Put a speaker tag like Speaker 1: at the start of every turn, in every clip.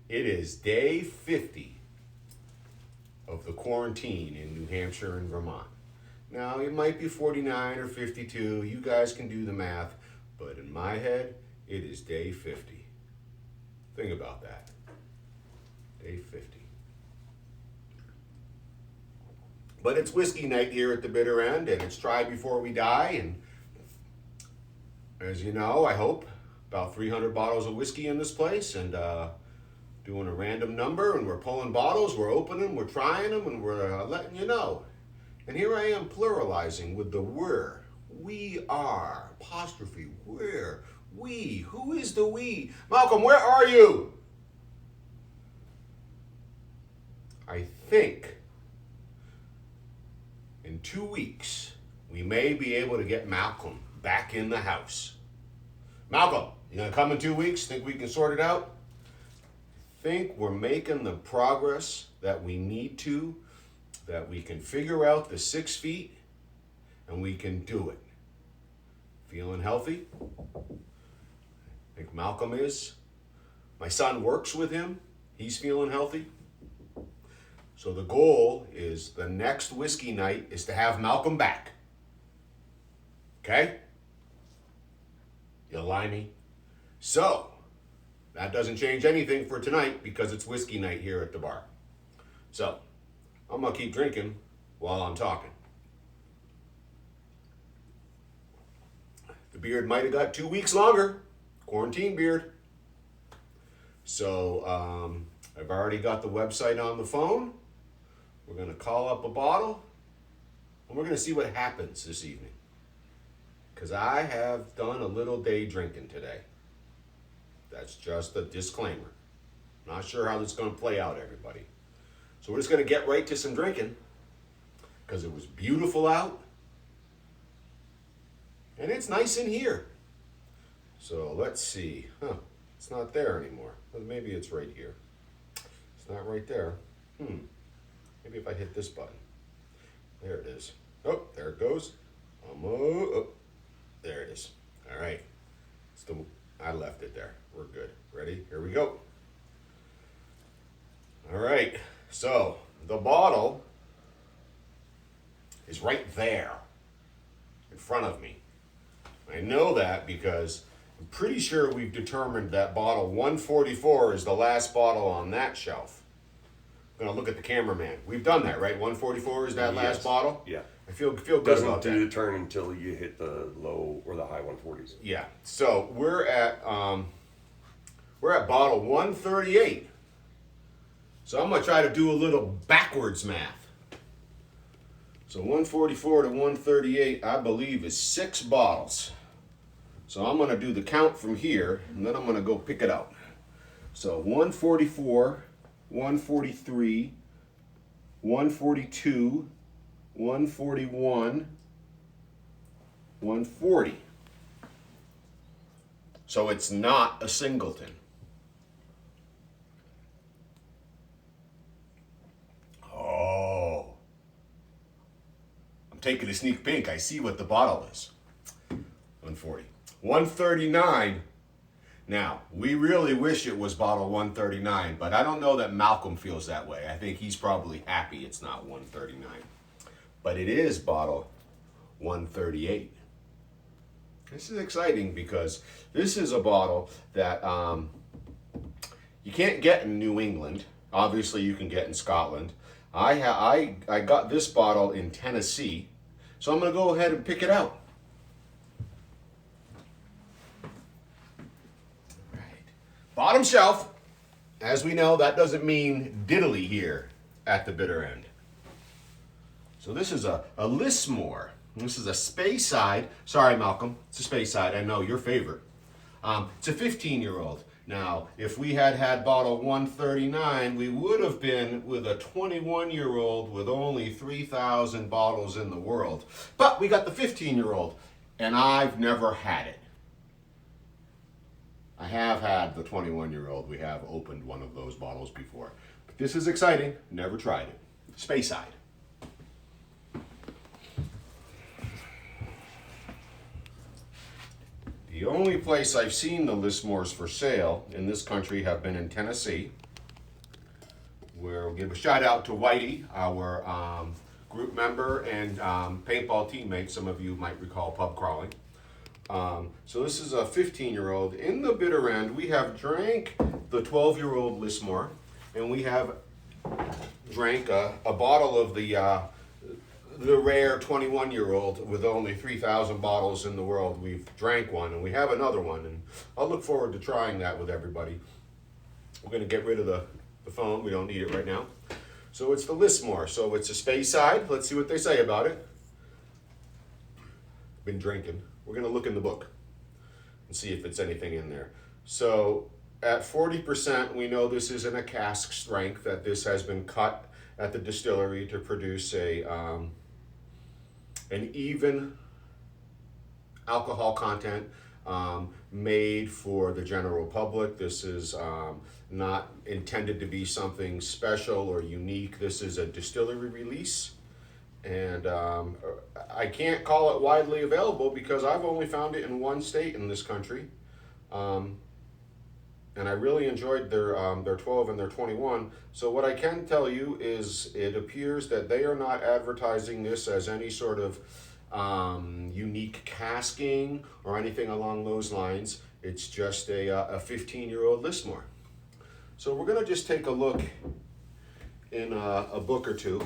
Speaker 1: It is day 50 of the quarantine in New Hampshire and Vermont. Now, it might be 49 or 52. You guys can do the math. But in my head, it is day 50. Think about that. Day 50. But it's whiskey night here at the bitter end, and it's try before we die. And as you know, I hope, about 300 bottles of whiskey in this place, and doing a random number, and we're pulling bottles, we're opening, we're trying them, and we're letting you know. And here I am pluralizing with the we're. We are, apostrophe, we're, we. Who is the we? Malcolm, where are you? I think in 2 weeks, we may be able to get Malcolm back in the house. Malcolm, you gonna come in 2 weeks? Think we can sort it out? Think we're making the progress that we need to, that we can figure out the 6 feet, and we can do it. Feeling healthy? I think Malcolm is. My son works with him. He's feeling healthy. So the goal is the next whiskey night is to have Malcolm back. Okay? You lie me? So, that doesn't change anything for tonight because it's whiskey night here at the bar. So, I'm going to keep drinking while I'm talking. The beard might have got 2 weeks longer. Quarantine beard. So, I've already got the website on the phone. We're going to call up a bottle, and we're going to see what happens this evening. Because I have done a little day drinking today. That's just a disclaimer. Not sure how this is going to play out, everybody. So we're just going to get right to some drinking, because it was beautiful out, and it's nice in here. So let's see. It's not there anymore. Maybe it's right here. It's not right there. Maybe if I hit this button. There it is. Oh, there it goes. There it is. All right. I left it there. We're good. Ready? Here we go. All right. So the bottle is right there in front of me. I know that because I'm pretty sure we've determined that bottle 144 is the last bottle on that shelf. I'm going to look at the cameraman. We've done that, right? 144 is that last bottle?
Speaker 2: Yeah.
Speaker 1: I feel good
Speaker 2: Doesn't
Speaker 1: about that.
Speaker 2: do the turn until you hit the low or the high 140s.
Speaker 1: Yeah. So we're at bottle 138. So I'm gonna try to do a little backwards math. So 144 to 138, I believe, is 6 bottles. So I'm gonna do the count from here, and then I'm gonna go pick it out. So 144, 143, 142. 141, 140. So it's not a singleton. Oh. I'm taking a sneak peek. I see what the bottle is. 140. 139. Now, we really wish it was bottle 139, but I don't know that Malcolm feels that way. I think he's probably happy it's not 139. But it is bottle 138. This is exciting because this is a bottle that you can't get in New England. Obviously, you can get in Scotland. I got this bottle in Tennessee, so I'm going to go ahead and pick it out. All right. Bottom shelf. As we know, that doesn't mean diddly here at the bitter end. So this is a Lismore. This is a Speyside. Sorry, Malcolm. It's a Speyside. I know, your favorite. It's a 15-year-old. Now, if we had bottle 139, we would have been with a 21-year-old with only 3,000 bottles in the world. But we got the 15-year-old, and I've never had it. I have had the 21-year-old. We have opened one of those bottles before. But this is exciting. Never tried it. Speyside. The only place I've seen the Lismores for sale in this country have been in Tennessee. We'll give a shout out to Whitey, our group member and paintball teammate. Some of you might recall pub crawling. So this is a 15-year-old. In the bitter end, we have drank the 12-year-old Lismore, and we have drank a bottle of the rare 21-year-old with only 3,000 bottles in the world. We've drank one, and we have another one, and I'll look forward to trying that with everybody. We're going to get rid of the phone. We don't need it right now. So it's the Lismore. So it's a Speyside. Let's see what they say about it. Been drinking. We're going to look in the book and see if it's anything in there. So at 40%, we know this isn't a cask strength, that this has been cut at the distillery to produce an even alcohol content made for the general public. This is not intended to be something special or unique. This is a distillery release, and I can't call it widely available because I've only found it in one state in this country, and I really enjoyed their 12 and their 21. So what I can tell you is it appears that they are not advertising this as any sort of unique casking or anything along those lines. It's just a 15-year-old Lismore. So we're going to just take a look in a book or two.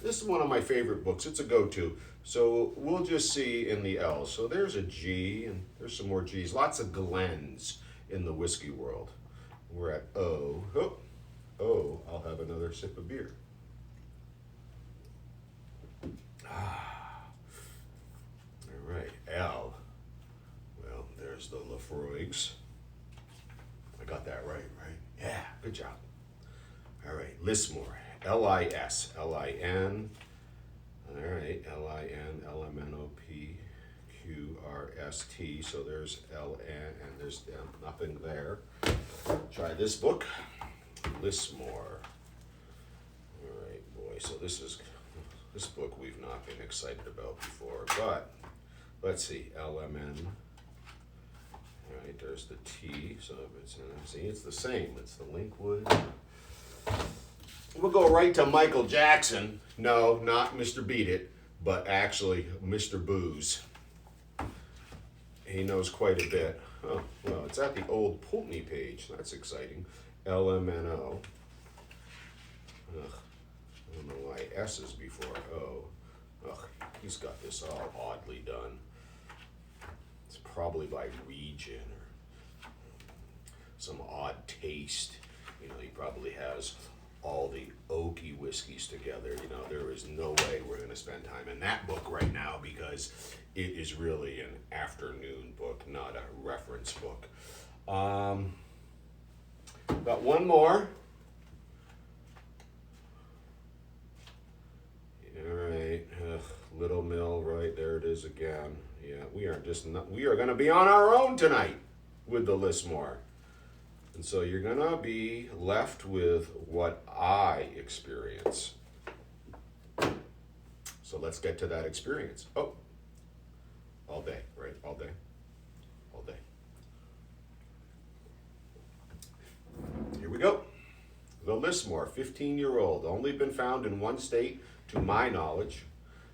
Speaker 1: This is one of my favorite books. It's a go-to. So we'll just see in the L. So there's a G, and there's some more G's. Lots of Glens in the whiskey world. We're at O. Oh, I'll have another sip of beer. All right, L. Well, there's the Lafroigs. I got that right? Yeah, good job. All right, Lismore. L-I-S. L-I-N. All right, L-I-N, L-M-N-O-P-Q-R-S-T. So there's L-N, and there's nothing there. Try this book. Lismore. All right, boy. So this book we've not been excited about before, but let's see. L-M-N. All right, there's the T. So if it's see, it's the same. It's the Linkwood. We'll go right to Michael Jackson. No, not Mr. Beat It, but actually Mr. Booze. He knows quite a bit. Oh, well, it's at the old Pulteney page. That's exciting. L-M-N-O. Ugh, I don't know why S is before O. Ugh, he's got this all oddly done. It's probably by region or some odd taste. You know, he probably has all the oaky whiskeys together. You know, there is no way we're going to spend time in that book right now because it is really an afternoon book, not a reference book. Got one more. All right, Little Mill, right there it is again. Yeah, we are going to be on our own tonight with the Lismore. And so you're going to be left with what I experience. So let's get to that experience. Oh, all day, right? All day. All day. Here we go. The Lismore, 15-year-old, only been found in one state to my knowledge.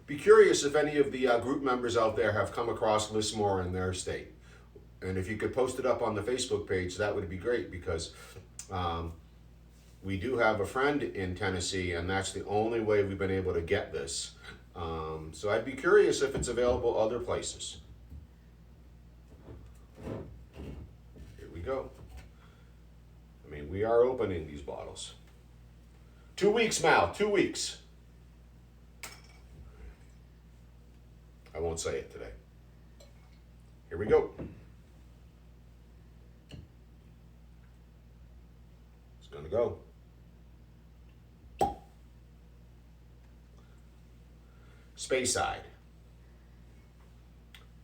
Speaker 1: Be curious if any of the group members out there have come across Lismore in their state. And if you could post it up on the Facebook page, that would be great because we do have a friend in Tennessee, and that's the only way we've been able to get this. So I'd be curious if it's available other places. Here we go. I mean, we are opening these bottles. 2 weeks, Mal, 2 weeks. I won't say it today. Here we go. Gonna go. Speyside.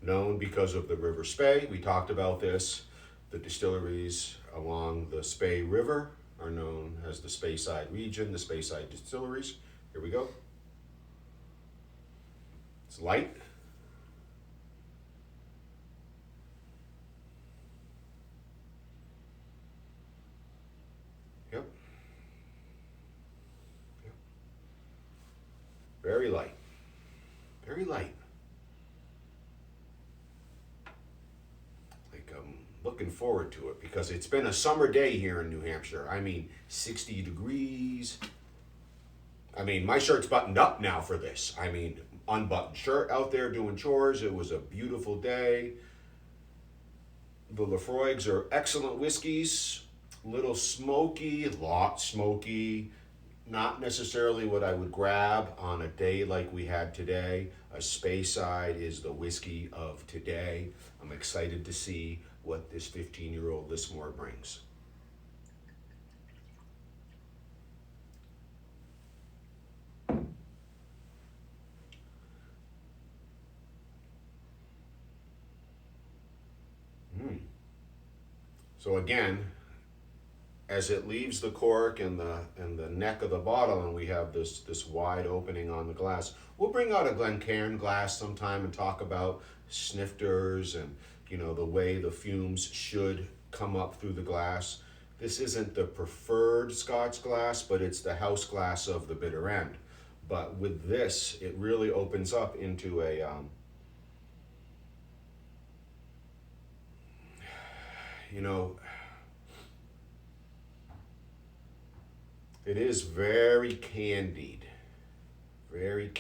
Speaker 1: Known because of the River Spey. We talked about this. The distilleries along the Spey River are known as the Speyside region, the Speyside distilleries. Here we go. It's light. Yep. Very light. Very light. Like I'm looking forward to it because it's been a summer day here in New Hampshire. I mean, 60 degrees. I mean, my shirt's buttoned up now for this. I mean, unbuttoned shirt out there doing chores. It was a beautiful day. The Lafroigs are excellent whiskeys. Little smoky, lot smoky. Not necessarily what I would grab on a day like we had today. A Speyside is the whiskey of today. I'm excited to see what this 15-year-old Lismore brings. So again, as it leaves the cork and the neck of the bottle, and we have this wide opening on the glass. We'll bring out a Glencairn glass sometime and talk about snifters and the way the fumes should come up through the glass. This isn't the preferred Scotch glass, but it's the house glass of the bitter end. But with this, it really opens up into a it is very candied, in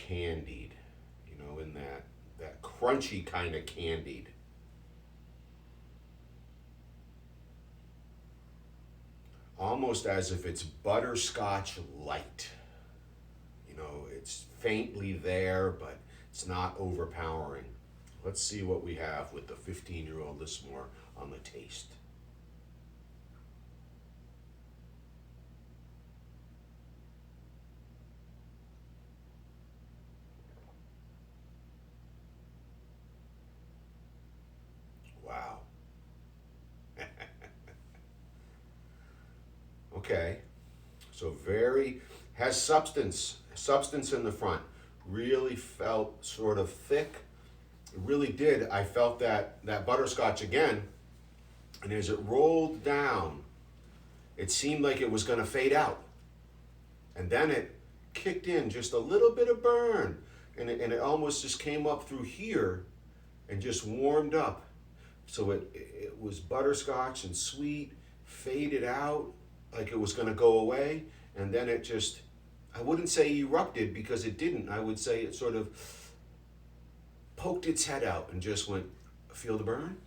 Speaker 1: that crunchy kind of candied. Almost as if it's butterscotch light. It's faintly there, but it's not overpowering. Let's see what we have with the 15-year-old Lismore on the taste. Wow. Okay. So has substance in the front. Really felt sort of thick. It really did. I felt that butterscotch again. And as it rolled down, it seemed like it was going to fade out. And then it kicked in just a little bit of burn. And it almost just came up through here and just warmed up. So it was butterscotch and sweet, faded out like it was going to go away. And then it just, I wouldn't say erupted because it didn't. I would say it sort of poked its head out and just went, feel the burn?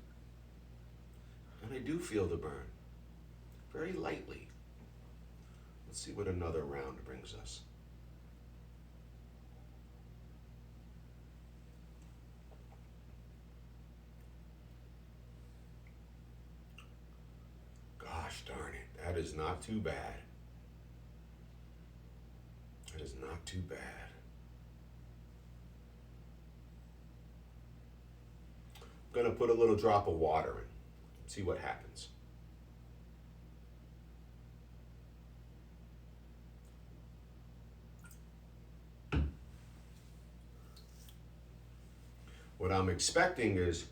Speaker 1: And I do feel the burn, very lightly. Let's see what another round brings us. Gosh darn it, that is not too bad. That is not too bad. I'm going to put a little drop of water in. See what happens. What I'm expecting is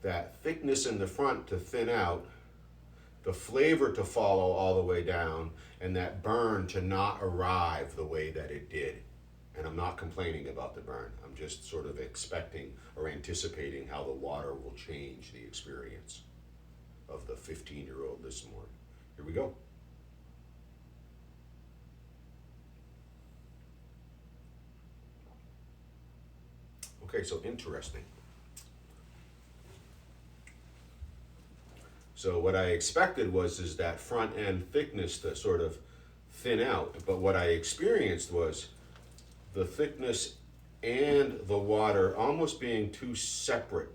Speaker 1: that thickness in the front to thin out, the flavor to follow all the way down, and that burn to not arrive the way that it did. And I'm not complaining about the burn. I'm just sort of expecting or anticipating how the water will change the experience of the 15-year-old Lismore. Here we go. Okay, so interesting. So what I expected is that front end thickness to sort of thin out, but what I experienced was the thickness and the water almost being two separate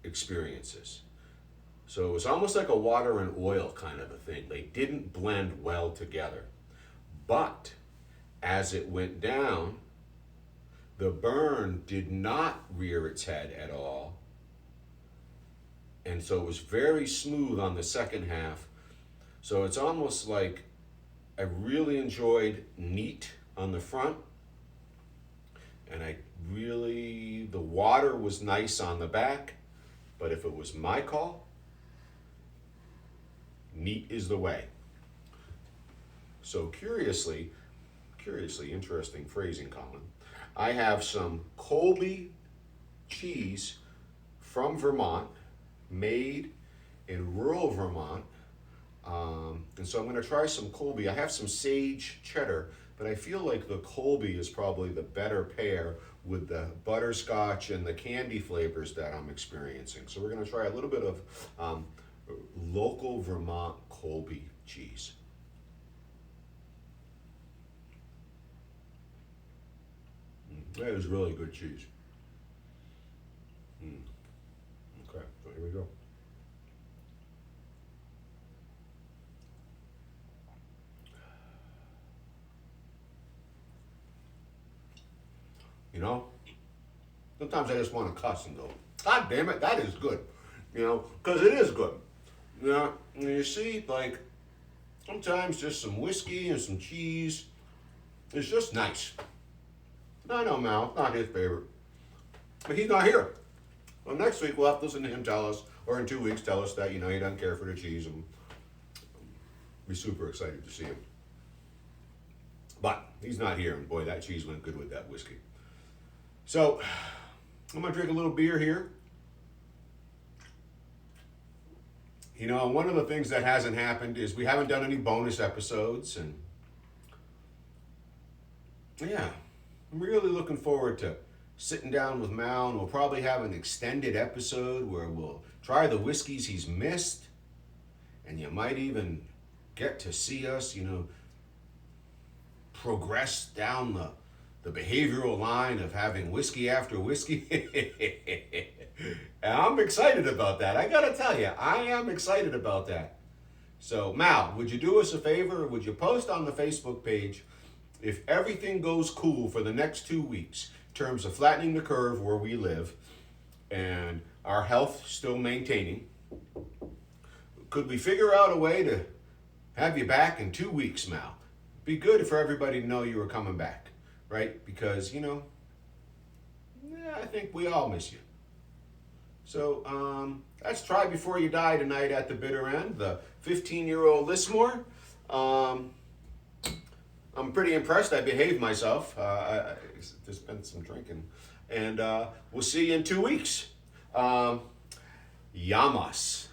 Speaker 1: experiences. So it was almost like a water and oil kind of a thing. They didn't blend well together. But as it went down, the burn did not rear its head at all. And so it was very smooth on the second half. So it's almost like I really enjoyed neat on the front. And the water was nice on the back. But if it was my call, neat is the way. So curiously, interesting phrasing, Colin. I have some Colby cheese from Vermont, made in rural Vermont. And so I'm going to try some Colby. I have some sage cheddar, but I feel like the Colby is probably the better pair with the butterscotch and the candy flavors that I'm experiencing. So we're going to try a little bit of local Vermont Colby cheese. That is really good cheese. Okay, so here we go. You know, sometimes I just want to cuss and go, God damn it, that is good. You know, because it is good. You know, and you see, like, sometimes just some whiskey and some cheese is just nice. I know Mal, not his favorite. But he's not here. Well, next week we'll have to listen to him tell us, or in 2 weeks tell us that, you know, he doesn't care for the cheese, and be super excited to see him. But he's not here, and boy, that cheese went good with that whiskey. So, I'm gonna drink a little beer here. You know, one of the things that hasn't happened is we haven't done any bonus episodes, and yeah, I'm really looking forward to sitting down with Mal, and we'll probably have an extended episode where we'll try the whiskeys he's missed, and you might even get to see us, you know, progress down the behavioral line of having whiskey after whiskey. And I'm excited about that. I gotta tell you, I am excited about that. So Mal, would you do us a favor? Would you post on the Facebook page if everything goes cool for the next 2 weeks in terms of flattening the curve where we live and our health still maintaining, could we figure out a way to have you back in 2 weeks, Mal? Be good for everybody to know you were coming back, right? Because, you know, I think we all miss you. So let's try Before You Die tonight at the bitter end, the 15-year-old Lismore. I'm pretty impressed. I behaved myself. There's been some drinking. And we'll see you in 2 weeks. Yamas.